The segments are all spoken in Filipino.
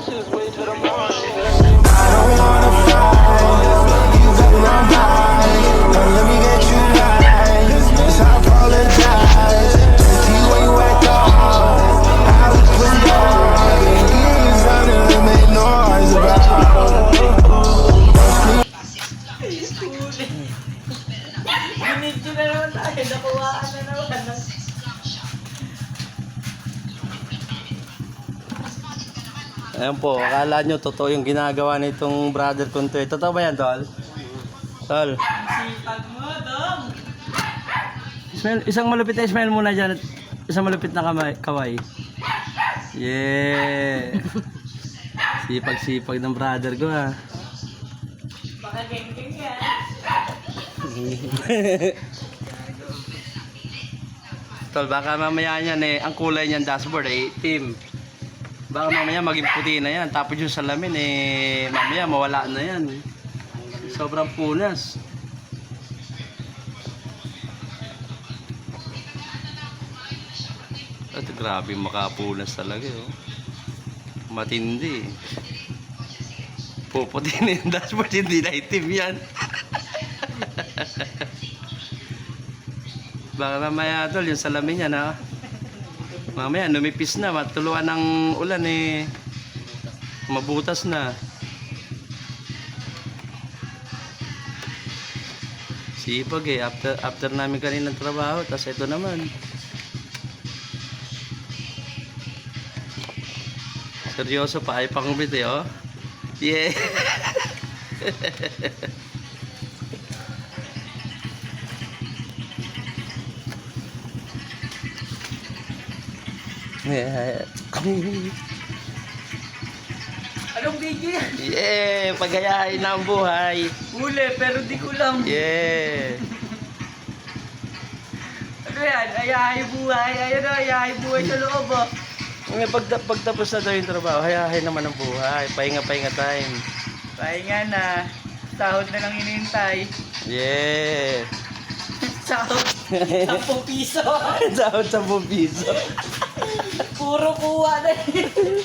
Binidyo na naman tayo, nakuhaan na naman. Ayan po, akala nyo totoo yung ginagawa nitong brother kong to. Totoo ba yan, Tol? Tol. Sipag mo, Dom. Smell, isang malupit na smell muna dyan. Isang malupit na kaway. Yeah. Sipag-sipag ng brother ko, ha. Baka geng-geng yan. Tol, baka mamaya yan ang kulay niyan dashboard itim. Baka mamaya maging puti na yan. Tapos yung salamin mamaya mawala na yan. Sobrang punas. Ito grabe makapunas talaga, oh. Matindi. Puputi na yung dashboard, hindi na itim yan. Baka mamaya, Tol, yung salamin niya na mamaya numipis na, matuluan ng ulan mabutas na. Sipag after namin kanina trabaho, tas ito naman. Seryoso pa, ay pangbit oh. Yeah. Yeah. Anong video yan? Yeah, pagayahin na ang buhay. Huli, pero di ko lang. Yeah. Ano yan? Ayahay buhay. Ayun o, ayahay buhay sa loob o. Pagtapos na daw yung trabaho, hayahin naman ang buhay. Pahinga-pahinga time. Pahinga na. Sahod na lang hinihintay. Yeah. Sahod. 10 piso. Sahod 10 piso. Puro kuha na yun.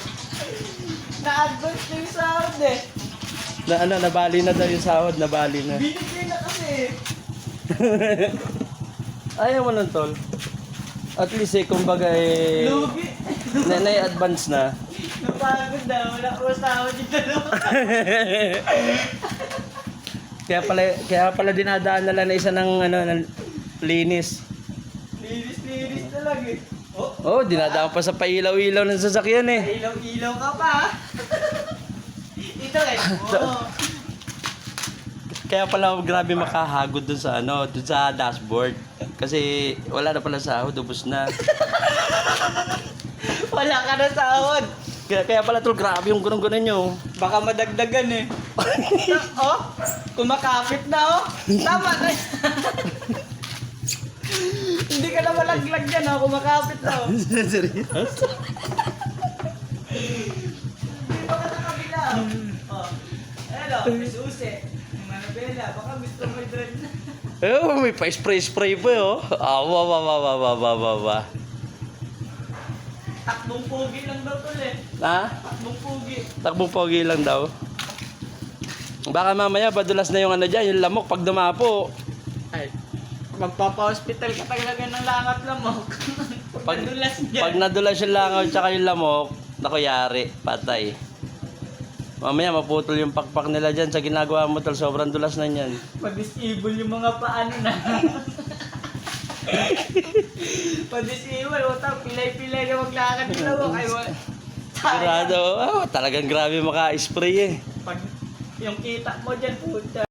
Na-advance na yung sahod eh. Nabali na daw yung sahod, nabali na. Binigay na kasi. Ayaw mo nun, Tol. At least kumbaga Lugi. na-advance na. Napagod na. Wala ko sahod yung dalawa. Kaya pala dinadaan na lang na isa ng ng linis. Linis talaga eh. Oh, dinadaan pa sa pailaw-ilaw ng sasakyan eh. Ilaw-ilaw ka pa. Ito eh. Oo. Kaya pala grabe makahagod dun sa dun sa dashboard. Kasi wala na pala sahod, ubos na. Wala ka na sahod. Kaya pala Tol, grabe yung gunon-gunon nyo. Baka madagdagan eh. Oh, kumakapit na oh. Tama na. Hindi ka na malaglag dyan oh, kumakapit na oh. Seryoso? Hindi ba ka sa kabila oh. Oh. Hello, may susi. Yung manabela, baka gusto mo i-dread na. May pa-spray-spray pa oh. Wa. Takbong pogi lang daw tol eh. Ha? Takbong pogi. Takbong pogi lang daw. Baka mamaya badulas na yung dyan, yung lamok pag dumapo. Ay, magpapa-hospital ka talaga ng langat lamok. Pag nadulas niya. Pag nadulas yung langaw tsaka yung lamok, naku yari, patay. Mamaya maputol yung pakpak nila dyan sa ginagawa mo Tol, sobrang dulas na yan. Pa-disable yung mga paano na. Pa-disable, utang pilay-pilay na maglakad ng lamok. Ay, Sigurado, talagang grabe maka-spray eh. pag yung kita mo dyan, puta.